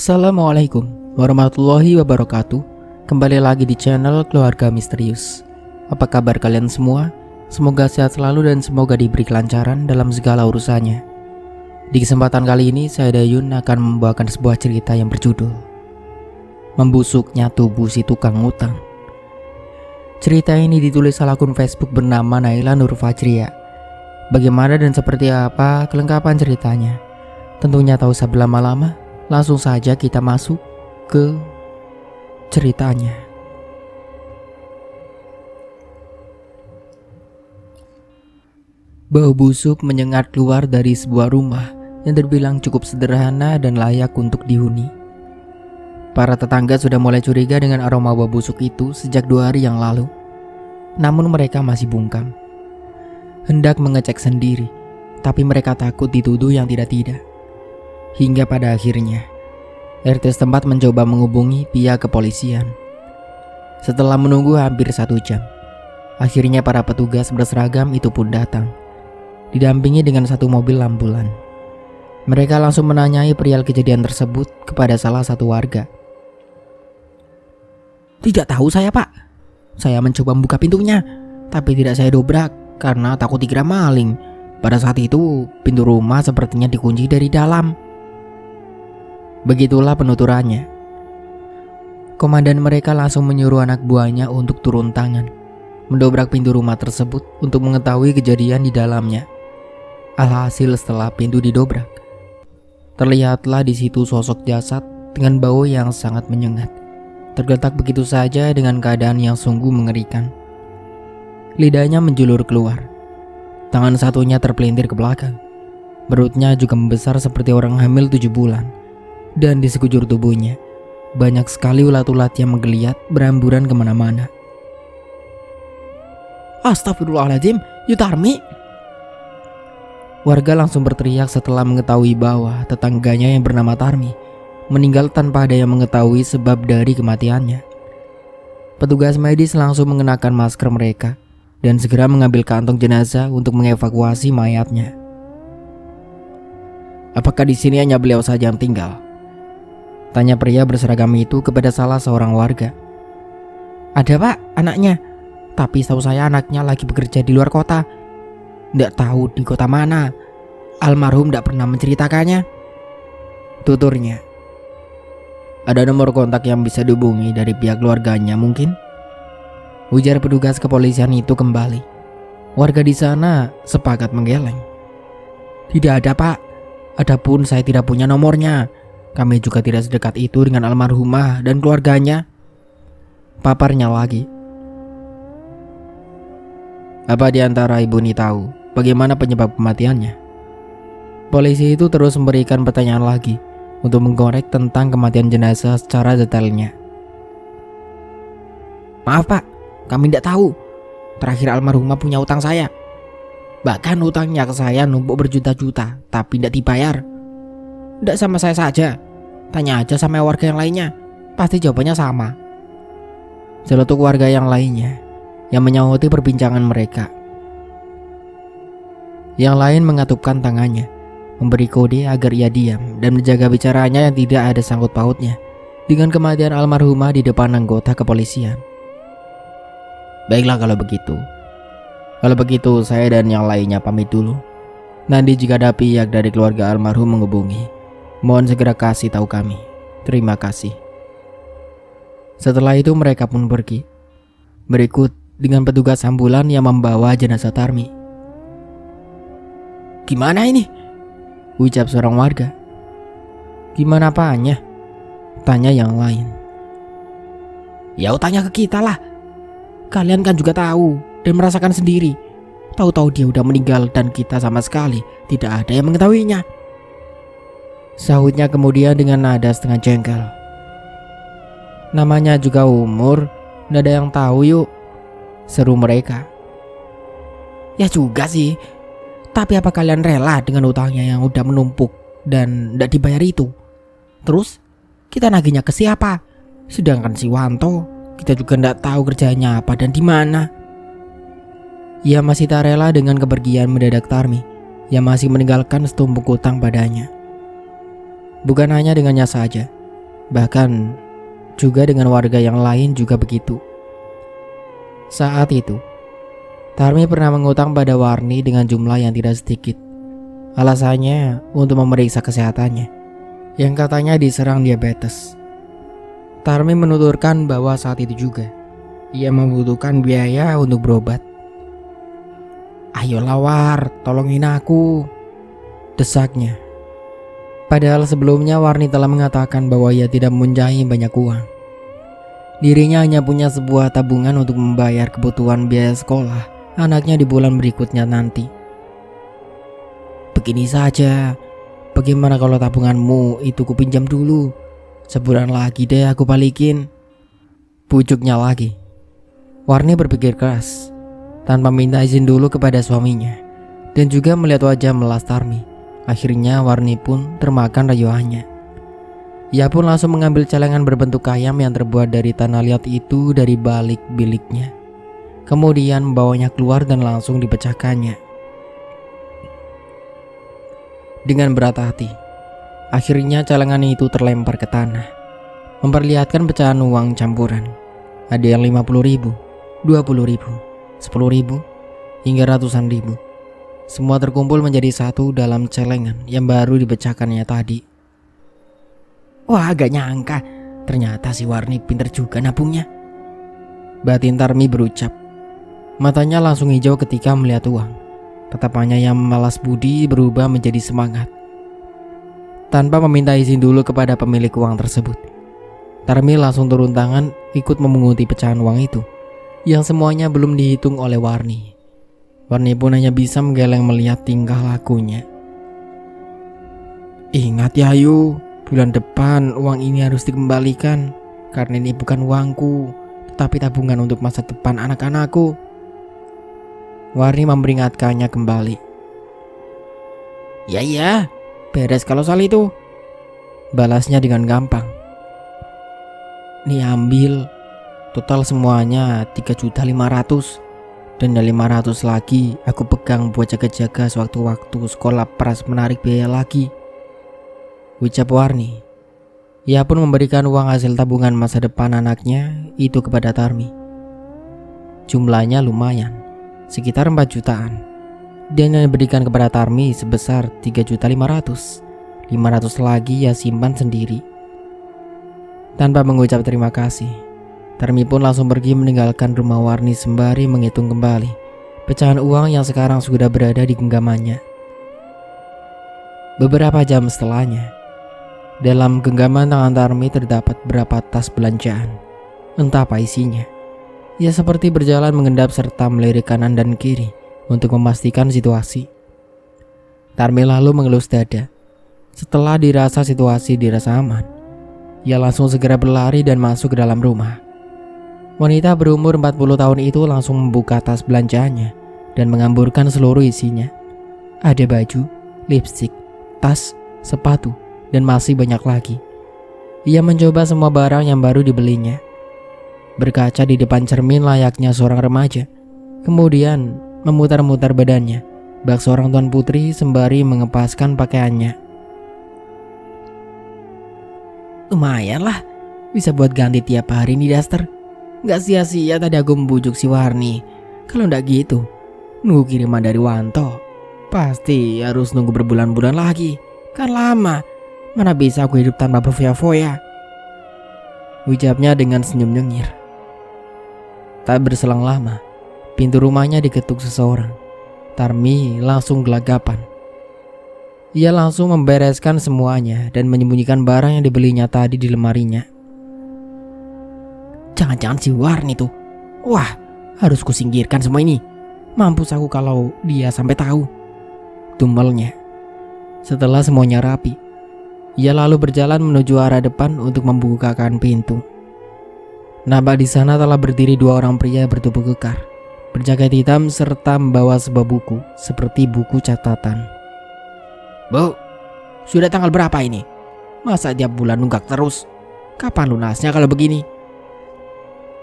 Assalamualaikum warahmatullahi wabarakatuh. Kembali lagi di channel Keluarga Misterius. Apa kabar kalian semua? Semoga sehat selalu dan semoga diberi kelancaran dalam segala urusannya. Di kesempatan kali ini saya Dayun akan membawakan sebuah cerita yang berjudul Membusuknya Tubuh Si Tukang Ngutang. Cerita ini ditulis oleh akun Facebook bernama Naila Nur Fajria. Bagaimana dan seperti apa kelengkapan ceritanya? Tentunya tahu sebelum lama-lama, langsung saja kita masuk ke ceritanya. Bau busuk menyengat keluar dari sebuah rumah yang terbilang cukup sederhana dan layak untuk dihuni. Para tetangga sudah mulai curiga dengan aroma bau busuk itu sejak 2 hari yang lalu. Namun mereka masih bungkam. Hendak mengecek sendiri, tapi mereka takut dituduh yang tidak-tidak. Hingga pada akhirnya RT setempat mencoba menghubungi pihak kepolisian. Setelah menunggu hampir 1 jam, akhirnya para petugas berseragam itu pun datang, didampingi dengan 1 mobil ambulan. Mereka langsung menanyai perihal kejadian tersebut kepada salah satu warga. "Tidak tahu saya, Pak. Saya mencoba membuka pintunya, tapi tidak saya dobrak karena takut dikira maling. Pada saat itu pintu rumah sepertinya dikunci dari dalam." Begitulah penuturannya. Komandan mereka langsung menyuruh anak buahnya untuk turun tangan, mendobrak pintu rumah tersebut untuk mengetahui kejadian di dalamnya. Alhasil setelah pintu didobrak, terlihatlah di situ sosok jasad dengan bau yang sangat menyengat, tergeletak begitu saja dengan keadaan yang sungguh mengerikan. Lidahnya menjulur keluar, tangan satunya terpelintir ke belakang, perutnya juga membesar seperti orang hamil 7 bulan. Dan di sekujur tubuhnya banyak sekali ulat-ulat yang menggeliat beramburan kemana-mana. "Astagfirullahaladzim, Yutarmi!" Warga langsung berteriak setelah mengetahui bahwa tetangganya yang bernama Tarmi meninggal tanpa ada yang mengetahui sebab dari kematiannya. Petugas medis langsung mengenakan masker mereka dan segera mengambil kantong jenazah untuk mengevakuasi mayatnya. "Apakah di sini hanya beliau saja yang tinggal?" tanya pria berseragam itu kepada salah seorang warga. "Ada, Pak, anaknya. Tapi setahu saya anaknya lagi bekerja di luar kota. Nggak tahu di kota mana. Almarhum nggak pernah menceritakannya," tuturnya. "Ada nomor kontak yang bisa dihubungi dari pihak keluarganya mungkin?" ujar petugas kepolisian itu kembali. Warga di sana sepakat menggeleng. "Tidak ada, Pak. Adapun saya tidak punya nomornya. Kami juga tidak sedekat itu dengan almarhumah dan keluarganya," paparnya lagi. "Apa di antara ibu ini tahu bagaimana penyebab kematiannya?" Polisi itu terus memberikan pertanyaan lagi untuk menggorek tentang kematian jenazah secara detailnya. "Maaf, Pak, kami tidak tahu. Terakhir almarhumah punya utang saya. Bahkan utangnya ke saya numpuk berjuta-juta tapi tidak dibayar. Tidak sama saya saja. Tanya aja sama warga yang lainnya. Pasti jawabannya sama," celetuk warga yang lainnya yang menyauti perbincangan mereka. Yang lain mengatupkan tangannya, memberi kode agar ia diam dan menjaga bicaranya yang tidak ada sangkut pautnya dengan kematian almarhumah di depan anggota kepolisian. "Baiklah kalau begitu. Kalau begitu saya dan yang lainnya pamit dulu. Nanti jika ada pihak dari keluarga almarhum menghubungi, mohon segera kasih tahu kami. Terima kasih." Setelah itu mereka pun pergi. Berikut dengan petugas ambulan yang membawa jenazah Tarmi. "Gimana ini?" ucap seorang warga. "Gimana apanya?" tanya yang lain. "Ya utangnya ke kita lah. Kalian kan juga tahu dan merasakan sendiri. Tahu-tahu dia udah meninggal dan kita sama sekali tidak ada yang mengetahuinya," sahutnya kemudian dengan nada setengah jengkel. "Namanya juga umur, nggak ada yang tahu yuk," seru mereka. "Ya juga sih. Tapi apa kalian rela dengan utangnya yang udah menumpuk dan nggak dibayar itu? Terus kita nagihnya ke siapa? Sedangkan si Wanto, kita juga nggak tahu kerjanya apa dan di mana." Ia masih tak rela dengan kepergian mendadak Tarmi yang masih meninggalkan setumpuk utang padanya. Bukan hanya dengannya saja, Bahkan juga dengan warga yang lain juga begitu. Saat itu, Tarmi pernah mengutang pada Warni dengan jumlah yang tidak sedikit. Alasannya untuk memeriksa kesehatannya, yang katanya diserang diabetes. Tarmi menuturkan bahwa saat itu juga ia membutuhkan biaya untuk berobat. "Ayolah War, tolongin aku," desaknya. Padahal sebelumnya Warni telah mengatakan bahwa ia tidak mempunyai banyak uang. Dirinya hanya punya sebuah tabungan untuk membayar kebutuhan biaya sekolah anaknya di bulan berikutnya nanti. "Begini saja, bagaimana kalau tabunganmu itu kupinjam dulu? Sebulan lagi deh aku balikin," bujuknya lagi. Warni berpikir keras, tanpa minta izin dulu kepada suaminya, dan juga melihat wajah melas Tarmi. Akhirnya Warni pun termakan rayuannya. Ia pun langsung mengambil celengan berbentuk ayam yang terbuat dari tanah liat itu dari balik biliknya. Kemudian membawanya keluar dan langsung dipecahkannya. Dengan berat hati, akhirnya celengan itu terlempar ke tanah, memperlihatkan pecahan uang campuran. Ada yang 50.000, 20.000, 10.000, hingga ratusan ribu. Semua terkumpul menjadi satu dalam celengan yang baru dipecahkannya tadi. "Wah, gak nyangka, ternyata si Warni pinter juga nabungnya," batin Tarmi berucap. Matanya langsung hijau ketika melihat uang. Tatapannya yang malas budi berubah menjadi semangat. Tanpa meminta izin dulu kepada pemilik uang tersebut, Tarmi langsung turun tangan ikut memunguti pecahan uang itu, yang semuanya belum dihitung oleh Warni. Warni pun hanya bisa menggeleng melihat tingkah lakunya. "Ingat ya Ayu, bulan depan uang ini harus dikembalikan, karena ini bukan uangku, tetapi tabungan untuk masa depan anak-anakku," Warni memperingatkannya kembali. Ya, beres kalau soal itu," balasnya dengan gampang. "Nih ambil, total semuanya 3.500.000, dan 500 lagi aku pegang buat jaga-jaga sewaktu-waktu sekolah peras menarik biaya lagi," ucap Warni. Ia pun memberikan uang hasil tabungan masa depan anaknya itu kepada Tarmi. Jumlahnya lumayan, sekitar 4 jutaan. Dan yang diberikan kepada Tarmi sebesar 3.500.000. 500 lagi ia simpan sendiri. Tanpa mengucap terima kasih, Tarmi pun langsung pergi meninggalkan rumah Warni sembari menghitung kembali pecahan uang yang sekarang sudah berada di genggamannya. Beberapa jam setelahnya, dalam genggaman tangan Tarmi terdapat beberapa tas belanjaan. Entah apa isinya. Ia seperti berjalan mengendap serta melirik kanan dan kiri untuk memastikan situasi. Tarmi lalu mengelus dada. Setelah dirasa situasi dirasa aman, ia langsung segera berlari dan masuk ke dalam rumah. Wanita berumur 40 tahun itu langsung membuka tas belanjaannya dan mengamburkan seluruh isinya. Ada baju, lipstik, tas, sepatu, dan masih banyak lagi. Ia mencoba semua barang yang baru dibelinya. Berkaca di depan cermin layaknya seorang remaja, kemudian memutar-mutar badannya bak seorang tuan putri sembari mengepaskan pakaiannya. "Lumayan lah, bisa buat ganti tiap hari nih daster. Gak sia-sia tadi aku membujuk si Warni. Kalau ndak gitu, nunggu kiriman dari Wanto, pasti harus nunggu berbulan-bulan lagi. Kan lama. Mana bisa aku hidup tanpa berfoya-foya," ucapnya dengan senyum nyengir. Tak berselang lama, pintu rumahnya diketuk seseorang. Tarmi langsung gelagapan. Ia langsung membereskan semuanya dan menyembunyikan barang yang dibelinya tadi di lemarinya. "Jangan-jangan si Warni tuh. Wah, harus kusingkirkan semua ini. Mampus aku kalau dia sampai tahu," tumelnya. Setelah semuanya rapi, ia lalu berjalan menuju arah depan untuk membukakan pintu. Nampak di sana telah berdiri 2 orang pria bertubuh kekar, berjaket hitam serta membawa sebuah buku seperti buku catatan. "Bu, sudah tanggal berapa ini? Masa tiap bulan nunggak terus? Kapan lunasnya kalau begini?"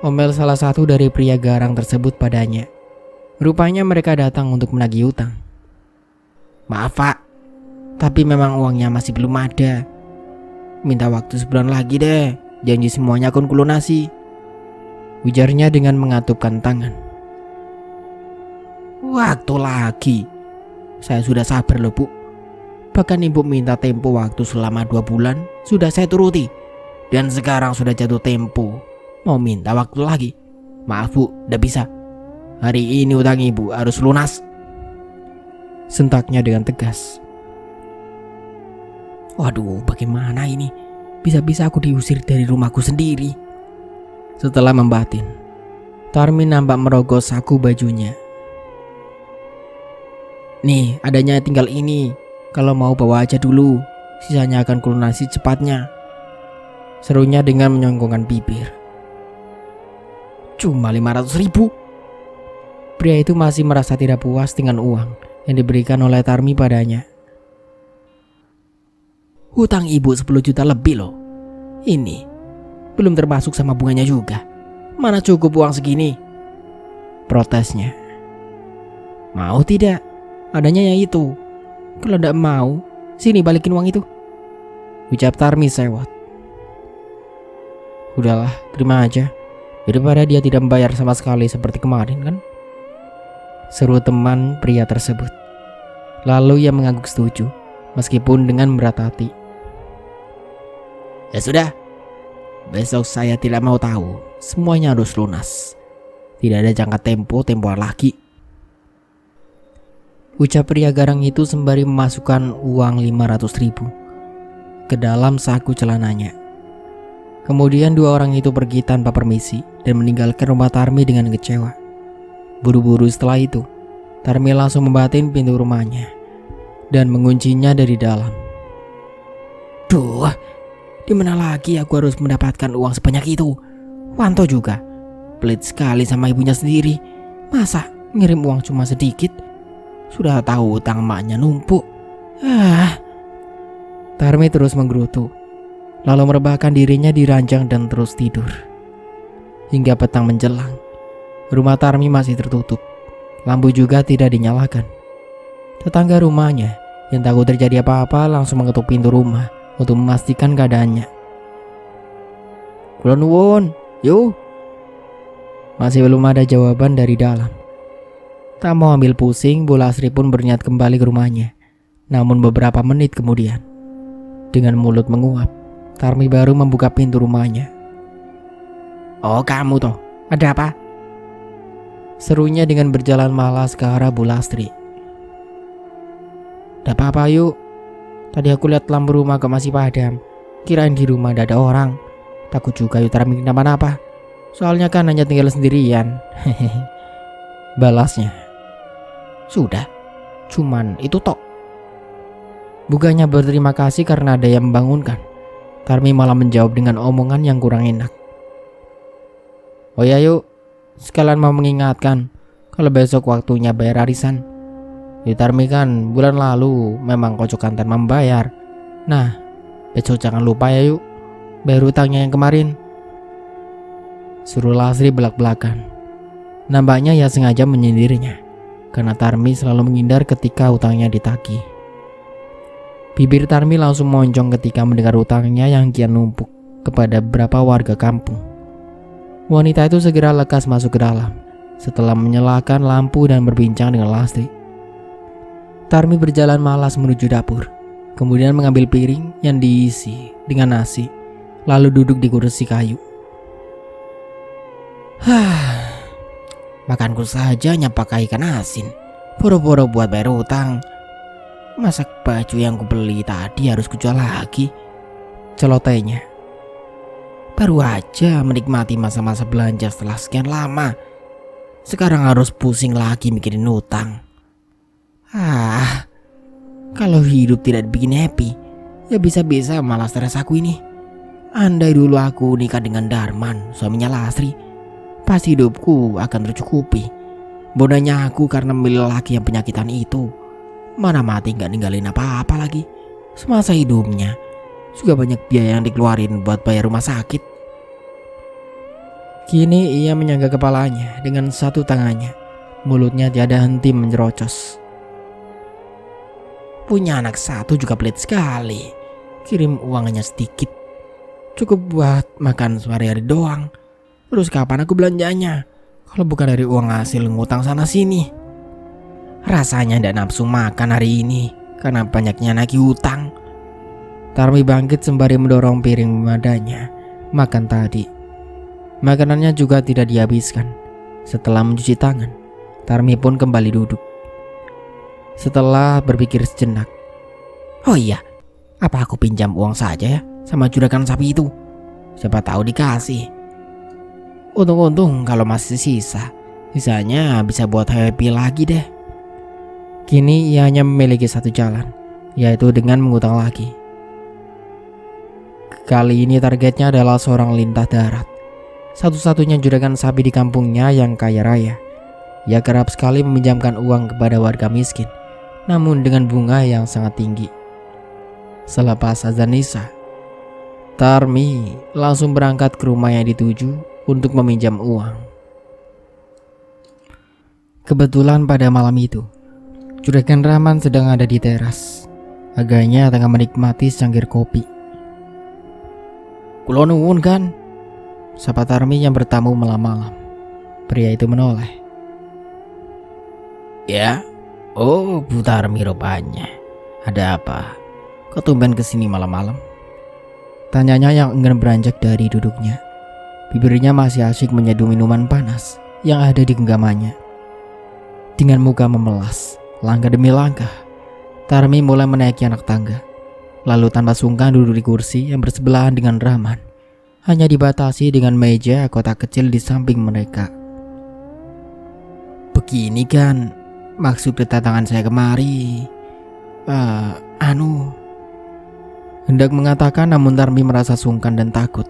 Omel salah satu dari pria garang tersebut padanya. Rupanya mereka datang untuk menagih utang. "Maaf Pak, tapi memang uangnya masih belum ada," Minta waktu sebulan lagi deh, janji semuanya akan kulunasi, ujarnya dengan mengatupkan tangan. Waktu lagi? Saya sudah sabar loh Bu. Bahkan Ibu minta tempo waktu selama 2 bulan sudah saya turuti. Dan sekarang sudah jatuh tempo, mau minta waktu lagi? Maaf Bu, tidak bisa. Hari ini utang Ibu harus lunas, sentaknya dengan tegas. Waduh, bagaimana ini? Bisa-bisa aku diusir dari rumahku sendiri. Setelah membatin, Tarmi nampak merogoh saku bajunya. Nih, adanya tinggal ini. Kalau mau bawa aja dulu, sisanya akan kulunasi cepatnya, serunya dengan menyongkongkan bibir. Cuma 500.000. Pria itu masih merasa tidak puas dengan uang yang diberikan oleh Tarmi padanya. Hutang Ibu 10 juta lebih loh. Ini belum termasuk sama bunganya juga. Mana cukup uang segini? Protesnya. Mau tidak? Adanya yang itu. Kalau tidak mau, sini balikin uang itu, ucap Tarmi sewot. Udahlah, terima aja. Daripada dia tidak membayar sama sekali seperti kemarin kan? Seru teman pria tersebut. Lalu ia mengangguk setuju, meskipun dengan berat hati. Ya sudah, besok saya tidak mau tahu. Semuanya harus lunas. Tidak ada jangka tempoan lagi, ucap pria garang itu sembari memasukkan uang 500.000 ke dalam saku celananya. Kemudian dua orang itu pergi tanpa permisi dan meninggalkan rumah Tarmi dengan kecewa. Buru-buru setelah itu, Tarmi langsung membatin pintu rumahnya dan menguncinya dari dalam. Duh, di mana lagi aku harus mendapatkan uang sebanyak itu? Wanto juga pelit sekali sama ibunya sendiri. Masa ngirim uang cuma sedikit? Sudah tahu utang emaknya numpuk. Tarmi terus menggerutu, lalu merebahkan dirinya di ranjang dan terus tidur. Hingga petang menjelang, rumah Tarmi masih tertutup. Lampu juga tidak dinyalakan. Tetangga rumahnya yang takut terjadi apa-apa langsung mengetuk pintu rumah untuk memastikan keadaannya. Kula nuwun, yuk. Masih belum ada jawaban dari dalam. Tak mau ambil pusing, Bu Lasri pun berniat kembali ke rumahnya. Namun beberapa menit kemudian, dengan mulut menguap, Tarmi baru membuka pintu rumahnya. Oh kamu toh, ada apa? Serunya dengan berjalan malas ke arah Bu Lasri. Ada apa-apa yuk? Tadi aku lihat lampu rumah kok masih padam. Kirain di rumah ada orang. Takut juga yuk Tarmi kenapa-napa. Soalnya kan hanya tinggal sendirian. Balasnya. Sudah, cuman itu tok. Bukannya berterima kasih karena ada yang membangunkan, Tarmi malah menjawab dengan omongan yang kurang enak. Oh ya yuk, sekalian mau mengingatkan kalau besok waktunya bayar arisan. Ya Tarmi kan bulan lalu memang kocokan tanpa membayar. Nah, besok jangan lupa ya yuk, bayar utangnya yang kemarin, suruh Lasri belak-belakan. Nampaknya ia sengaja menyindirnya, karena Tarmi selalu menghindar ketika utangnya ditagih. Bibir Tarmi langsung moncong ketika mendengar utangnya yang kian numpuk kepada beberapa warga kampung. Wanita itu segera lekas masuk ke dalam setelah menyalakan lampu dan berbincang dengan Lasri. Tarmi berjalan malas menuju dapur, kemudian mengambil piring yang diisi dengan nasi, lalu duduk di kursi kayu. Makanku saja pakai ikan asin, boro-boro buat bayar utang. Masak baju yang kubeli tadi harus kujual lagi, celotehnya. Baru aja menikmati masa-masa belanja setelah sekian lama, sekarang harus pusing lagi mikirin utang. Kalau hidup tidak bikin happy, ya bisa-bisa malah stres aku ini. Andai dulu aku nikah dengan Darman, suaminya Lasri, pasti hidupku akan tercukupi. Bodohnya aku karena memilih laki yang penyakitan itu. Mana mati gak ninggalin apa-apa lagi. Semasa hidupnya juga banyak biaya yang dikeluarin buat bayar rumah sakit. Kini ia menyangga kepalanya dengan satu tangannya. Mulutnya tiada henti menjerocos. Punya anak satu juga pelit sekali. Kirim uangnya sedikit, cukup buat makan sehari-hari doang. Terus kapan aku belanjanya? Kalau bukan dari uang hasil ngutang sana sini. Rasanya ndak nafsu makan hari ini karena banyaknya nagih utang. Tarmi bangkit sembari mendorong piring madanya makan tadi. Makanannya juga tidak dihabiskan. Setelah mencuci tangan, Tarmi pun kembali duduk. Setelah berpikir sejenak, oh iya, apa aku pinjam uang saja ya sama juragan sapi itu? Siapa tahu dikasih. Untung-untung kalau masih sisanya bisa buat happy lagi deh. Kini ia hanya memiliki satu jalan, yaitu dengan mengutang lagi. Kali ini targetnya adalah seorang lintah darat, satu-satunya juragan sapi di kampungnya yang kaya raya. Ia kerap sekali meminjamkan uang kepada warga miskin, namun dengan bunga yang sangat tinggi. Selepas azan Isya, Tarmi langsung berangkat ke rumah yang dituju untuk meminjam uang. Kebetulan pada malam itu, Juragan Rahman sedang ada di teras. Agaknya tengah menikmati secangkir kopi. "Kulo nuwun kan?" sapa Tarmi yang bertamu malam-malam. Pria itu menoleh. "Ya, oh Bu Tarmi rupanya. Ada apa? Kok tumben kesini malam-malam?" tanyanya yang enggan beranjak dari duduknya. Bibirnya masih asyik menyeduh minuman panas yang ada di genggamannya. Dengan muka memelas, langkah demi langkah, Tarmi mulai menaiki anak tangga. Lalu tanpa sungkan duduk di kursi yang bersebelahan dengan Rahman. Hanya dibatasi dengan meja kotak kecil di samping mereka. "Begini kan maksud kedatangan saya kemari. Hendak mengatakan, namun Tarmi merasa sungkan dan takut.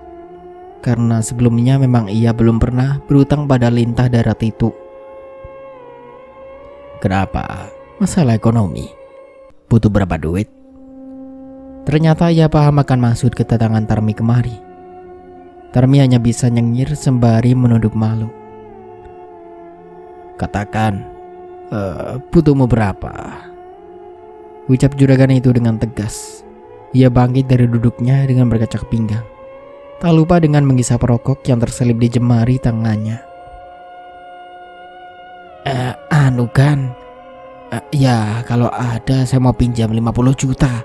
Karena sebelumnya memang ia belum pernah berutang pada lintah darat itu. "Kenapa? Masalah ekonomi? Butuh berapa duit?" Ternyata ia paham akan maksud kedatangan Tarmi kemari. Tarmi hanya bisa nyengir sembari menunduk malu. "Katakan, butuhmu berapa?" ucap juragan itu dengan tegas. Ia bangkit dari duduknya dengan berkacak pinggang. Tak lupa dengan menghisap rokok yang terselip di jemari tangannya. Ya kalau ada saya mau pinjam 50 juta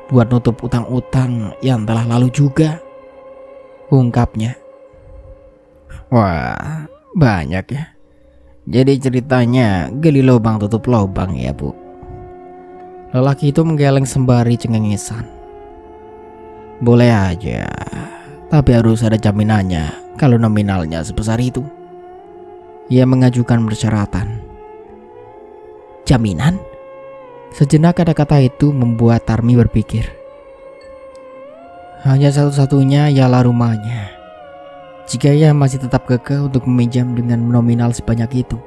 buat nutup utang-utang yang telah lalu juga," ungkapnya. "Wah, banyak ya. Jadi ceritanya gali lubang tutup lubang ya, Bu?" Lelaki itu menggeleng sembari cengengesan. "Boleh aja, tapi harus ada jaminannya kalau nominalnya sebesar itu." Ia mengajukan persyaratan. "Jaminan?" Sejenak kata-kata itu membuat Tarmi berpikir. Hanya satu-satunya ialah rumahnya. Jika ia masih tetap kekeh untuk meminjam dengan nominal sebanyak itu,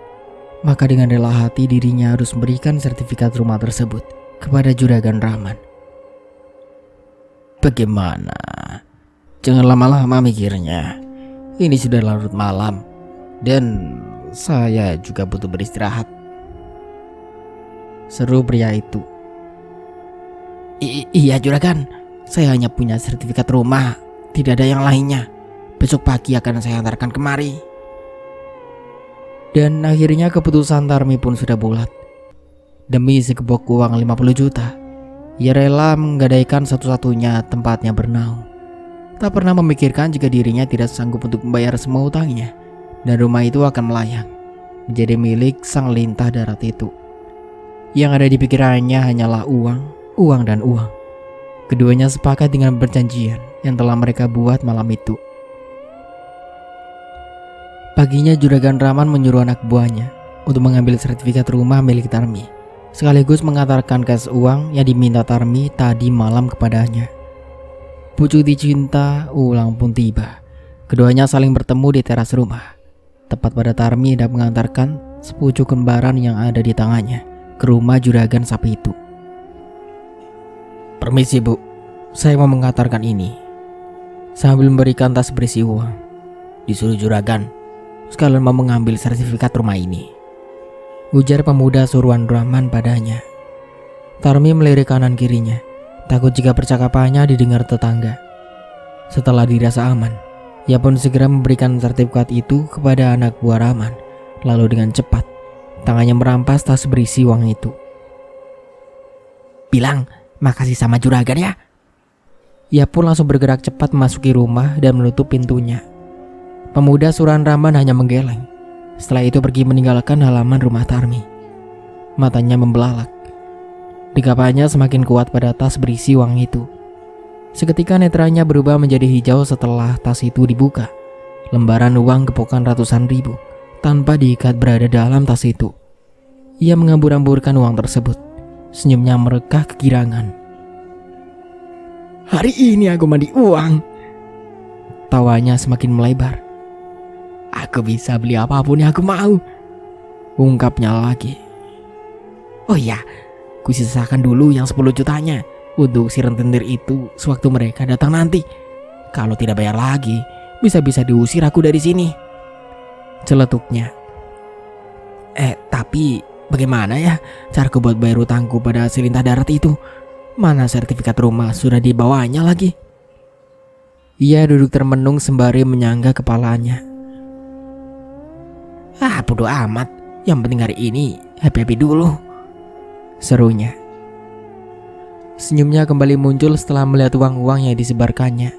maka dengan rela hati dirinya harus memberikan sertifikat rumah tersebut kepada Juragan Rahman. "Bagaimana? Jangan lama-lama mikirnya. Ini sudah larut malam dan saya juga butuh beristirahat," seru pria itu. Iya Juragan, saya hanya punya sertifikat rumah, tidak ada yang lainnya. Besok pagi akan saya antarkan kemari." Dan akhirnya keputusan Tarmi pun sudah bulat. Demi segebok uang 50 juta, ia rela menggadaikan satu-satunya tempatnya bernaung. Tak pernah memikirkan jika dirinya tidak sanggup untuk membayar semua utangnya, dan rumah itu akan melayang menjadi milik sang lintah darat itu. Yang ada di pikirannya hanyalah uang dan uang. Keduanya sepakat dengan perjanjian yang telah mereka buat malam itu. Paginya Juragan Rahman menyuruh anak buahnya untuk mengambil sertifikat rumah milik Tarmi, sekaligus mengantarkan kas uang yang diminta Tarmi tadi malam kepadanya. Pucuti cinta ulang pun tiba. Keduanya saling bertemu di teras rumah, tepat pada Tarmi hendak mengantarkan sepucuk lembaran yang ada di tangannya ke rumah juragan sapi itu. "Permisi Bu, saya mau mengantarkan ini," sambil memberikan tas berisi uang. "Disuruh juragan sekalian mau mengambil sertifikat rumah ini," ujar pemuda suruhan Rahman padanya. Tarmi melirik kanan kirinya, takut jika percakapannya didengar tetangga. Setelah dirasa aman, ia pun segera memberikan sertifikat itu kepada anak buah Rahman. Lalu dengan cepat, tangannya merampas tas berisi uang itu. "Bilang makasih sama juragan ya." Ia pun langsung bergerak cepat memasuki rumah dan menutup pintunya. Pemuda suruhan Rahman hanya menggeleng. Setelah itu pergi meninggalkan halaman rumah Tarmi. Matanya membelalak. Dekapannya semakin kuat pada tas berisi uang itu. Seketika netranya berubah menjadi hijau setelah tas itu dibuka. Lembaran uang gepokan ratusan ribu tanpa diikat berada dalam tas itu. Ia mengambur-amburkan uang tersebut. Senyumnya merekah kegirangan. "Hari ini aku mandi uang." Tawanya semakin melebar. "Aku bisa beli apapun yang aku mau," ungkapnya lagi. "Oh iya, ku sisakan dulu yang 10 jutanya untuk si rentenir itu sewaktu mereka datang nanti. Kalau tidak bayar lagi, bisa-bisa diusir aku dari sini," celetuknya. Tapi bagaimana ya caraku buat bayar utangku pada si lintah darat itu? Mana sertifikat rumah sudah dibawanya lagi?" Ia duduk termenung sembari menyangga kepalanya. Bodo amat, yang penting hari ini happy-happy dulu," serunya. Senyumnya kembali muncul setelah melihat uang-uang yang disebarkannya.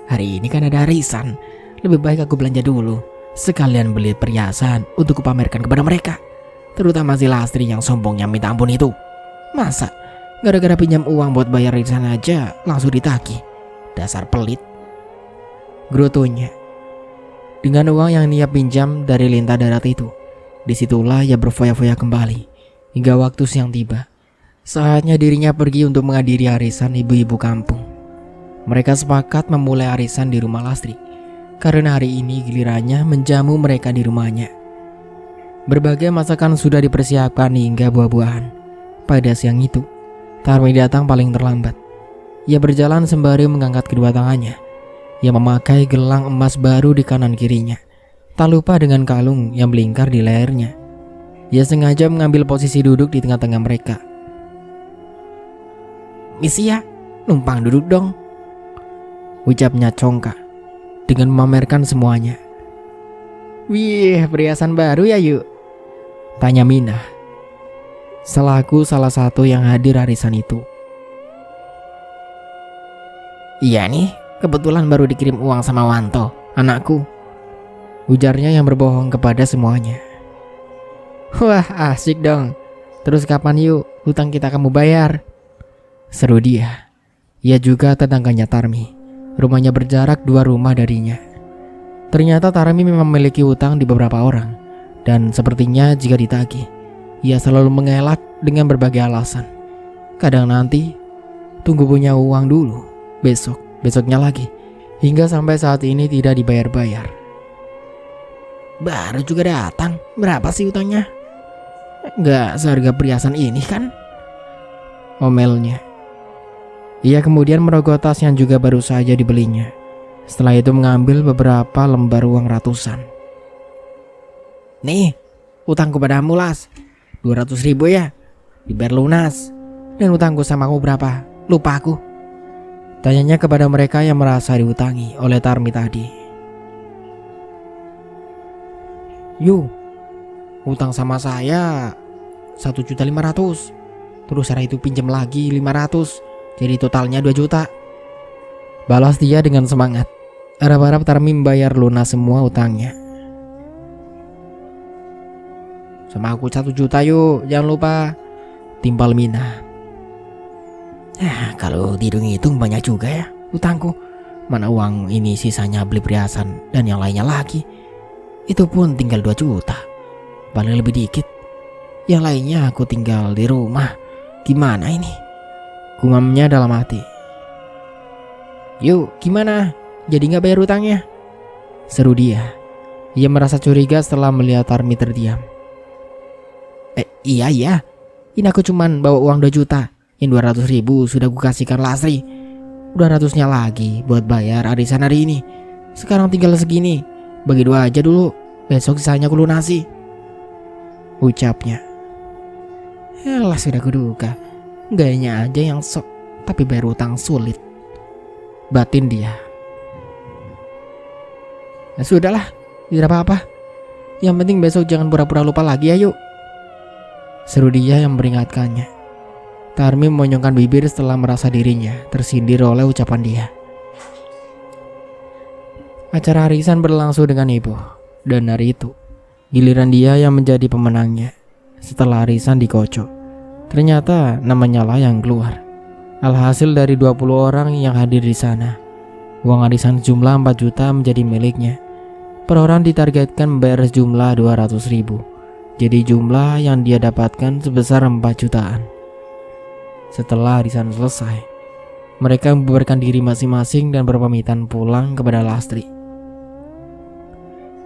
Hari ini kan ada arisan. Lebih baik aku belanja dulu, sekalian beli perhiasan untuk kupamerkan kepada mereka. Terutama si Lastri yang sombongnya minta ampun itu. Masa gara-gara pinjam uang buat bayar arisan aja langsung ditagih. Dasar pelit, grotonya. Dengan uang yang ia pinjam dari lintah darat itu, disitulah ia berfoya-foya kembali. Hingga waktu siang tiba, saatnya dirinya pergi untuk menghadiri arisan ibu-ibu kampung. Mereka sepakat memulai arisan di rumah Lastri, karena hari ini gilirannya menjamu mereka di rumahnya. Berbagai masakan sudah dipersiapkan hingga buah-buahan. Pada siang itu, Tarmi datang paling terlambat. Ia berjalan sembari mengangkat kedua tangannya. Ia memakai gelang emas baru di kanan kirinya, tak lupa dengan kalung yang melingkar di lehernya. Ia sengaja mengambil posisi duduk di tengah-tengah mereka. "Misi ya, numpang duduk dong," ucapnya congkak dengan memamerkan semuanya. "Wih, perhiasan baru ya yuk?" tanya Minah, selaku salah satu yang hadir arisan itu. "Iya nih, kebetulan baru dikirim uang sama Wanto, anakku," ujarnya yang berbohong kepada semuanya. "Wah, asik dong. Terus kapan yuk hutang kita kamu bayar?" seru dia. Ia juga tetangganya Tarmi. Rumahnya berjarak 2 rumah darinya. Ternyata Tarmi memang memiliki hutang di beberapa orang. Dan sepertinya jika ditagih, ia selalu mengelak dengan berbagai alasan. Kadang nanti, tunggu punya uang dulu, besoknya lagi, hingga sampai saat ini tidak dibayar-bayar. "Baru juga datang, berapa sih utangnya? Gak seharga perhiasan ini kan?" omelnya. Ia kemudian merogoh tas yang juga baru saja dibelinya. Setelah itu mengambil beberapa lembar uang ratusan. "Nih, utangku padamu Las, 200 ribu ya, dibayar lunas. Dan utangku sama aku berapa? Lupa aku," tanyanya kepada mereka yang merasa diutangi oleh Tarmi tadi. "Yuk, utang sama saya 1.500.000. Terus hari itu pinjam lagi 500. Jadi totalnya 2 juta. Balas dia dengan semangat. Harap-harap Tarmi membayar lunas semua utangnya. "Sama aku 1 juta yuk, jangan lupa," timpal Minah. Kalau dihitung-hitung banyak juga ya utangku. Mana uang ini sisanya beli perhiasan dan yang lainnya lagi. Itu pun tinggal 2 juta. Paling lebih dikit. Yang lainnya aku tinggal di rumah. Gimana ini?" gumamnya dalam hati. "Yuk, gimana? Jadi gak bayar utangnya?" seru dia. Ia merasa curiga setelah melihat Tarmi terdiam. Iya. Ini aku cuman bawa uang 2 juta. Yang 200 ribu sudah ku kasihkan Lastri. 200-nya lagi buat bayar arisan hari ini. Sekarang tinggal segini. Bagi 2 aja dulu. Besok sisanya ku lunasi," ucapnya. Sudah kuduga. Gayanya aja yang sok, tapi bayar utang sulit, batin dia. Ya sudahlah, tidak apa-apa. Yang penting besok jangan pura-pura lupa lagi, ayo, seru dia yang memperingatkannya. Tarmi memonyongkan bibir setelah merasa dirinya tersindir oleh ucapan dia. Acara arisan berlangsung dengan heboh, dan hari itu giliran dia yang menjadi pemenangnya. Setelah arisan dikocok, ternyata namanya lah yang keluar. Alhasil dari 20 orang yang hadir di sana, uang arisan sejumlah 4 juta menjadi miliknya. Per orang ditargetkan membayar sejumlah 200.000. Jadi jumlah yang dia dapatkan sebesar 4 jutaan. Setelah arisan selesai, mereka membubarkan diri masing-masing dan berpamitan pulang kepada Lastri.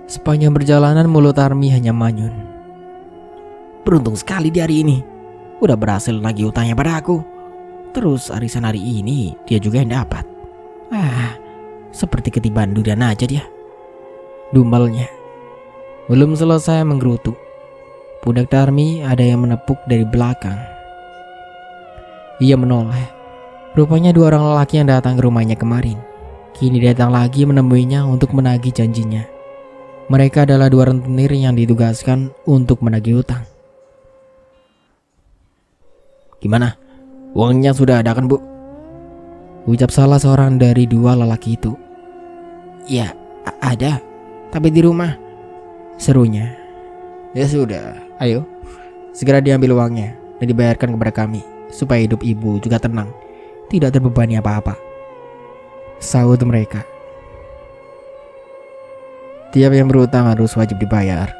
Sepanjang perjalanan mulut Tarmi hanya manyun. Beruntung sekali di hari ini, udah berhasil nagih utangnya pada aku. Terus arisan hari ini dia juga yang dapat. Seperti ketiban durian aja dia, dumbalnya. Belum selesai menggerutu, pundak Tarmi ada yang menepuk dari belakang. Ia menoleh. Rupanya 2 orang lelaki yang datang ke rumahnya kemarin kini datang lagi menemuinya untuk menagih janjinya. Mereka adalah 2 rentenir yang ditugaskan untuk menagih utang. Gimana? Uangnya sudah ada kan, Bu? Ucap salah seorang dari 2 lelaki itu. Ya, ada, tapi di rumah, serunya. Ya sudah, ayo, segera diambil uangnya dan dibayarkan kepada kami, supaya hidup ibu juga tenang, tidak terbebani apa-apa, sahut mereka. Tiap yang berutang harus wajib dibayar.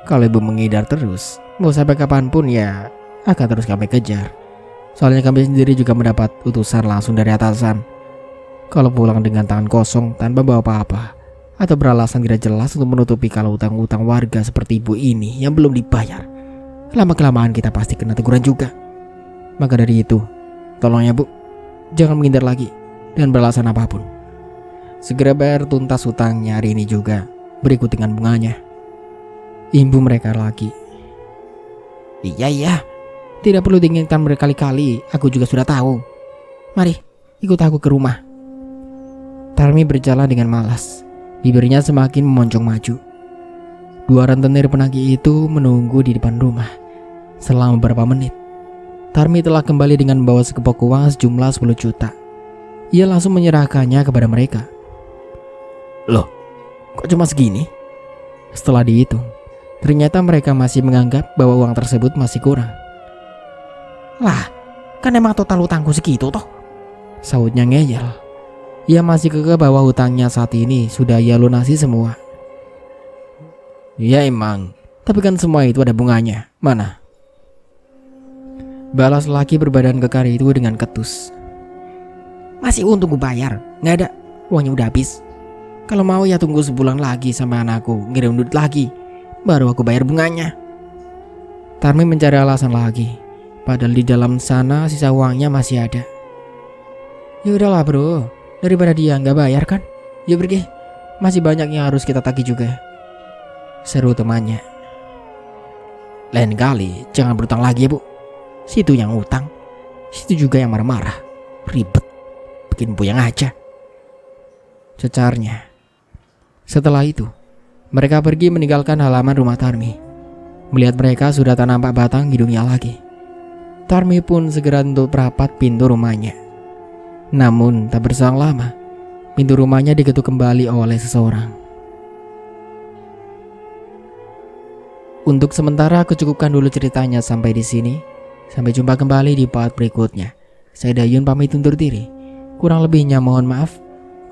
Kalau ibu mengidar terus, mau sampai kapanpun ya akan terus kami kejar. Soalnya kami sendiri juga mendapat utusan langsung dari atasan. Kalau pulang dengan tangan kosong tanpa bawa apa-apa, atau beralasan tidak jelas untuk menutupi kalau utang-utang warga seperti ibu ini yang belum dibayar, lama-kelamaan kita pasti kena teguran juga. Maka dari itu, tolong ya Bu, jangan menghindar lagi dan beralasan apapun. Segera bayar tuntas utangnya hari ini juga, berikut dengan bunganya, imbu mereka lagi. Iya, tidak perlu diingatkan berkali-kali, aku juga sudah tahu. Mari, ikut aku ke rumah. Tarmi berjalan dengan malas, bibirnya semakin memoncong maju. 2 rentenir penagih itu menunggu di depan rumah. Selama beberapa menit, Tarmi telah kembali dengan membawa sekepok uang sejumlah 10 juta. Ia langsung menyerahkannya kepada mereka. Loh, kok cuma segini? Setelah dihitung, ternyata mereka masih menganggap bahwa uang tersebut masih kurang. Lah, kan emang total utangku segitu toh, sahutnya ngeyel. Ia masih kekeh bahwa hutangnya saat ini sudah ia lunasi semua. Ya emang, tapi kan semua itu ada bunganya, mana? Balas laki berbadan kekar itu dengan ketus. Masih untung gue bayar, nggak ada, uangnya udah habis. Kalau mau ya tunggu sebulan lagi sampai anakku ngirim duit lagi, baru aku bayar bunganya. Tarmi mencari alasan lagi, padahal di dalam sana sisa uangnya masih ada. Ya udahlah bro, daripada dia nggak bayar kan, yuk pergi, masih banyak yang harus kita tagih juga, seru temannya. Lain kali jangan berutang lagi ya Bu, situ yang utang, situ juga yang marah-marah, ribet, bikin puyeng aja, cecarnya. Setelah itu, mereka pergi meninggalkan halaman rumah Tarmi. Melihat mereka sudah tak nampak batang hidungnya lagi, Tarmi pun segera tutup rapat pintu rumahnya. Namun tak berselang lama, pintu rumahnya diketuk kembali oleh seseorang. Untuk sementara aku cukupkan dulu ceritanya sampai di sini. Sampai jumpa kembali di part berikutnya. Saya Dayun pamit undur diri. Kurang lebihnya mohon maaf.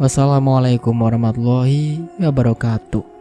Wassalamualaikum warahmatullahi wabarakatuh.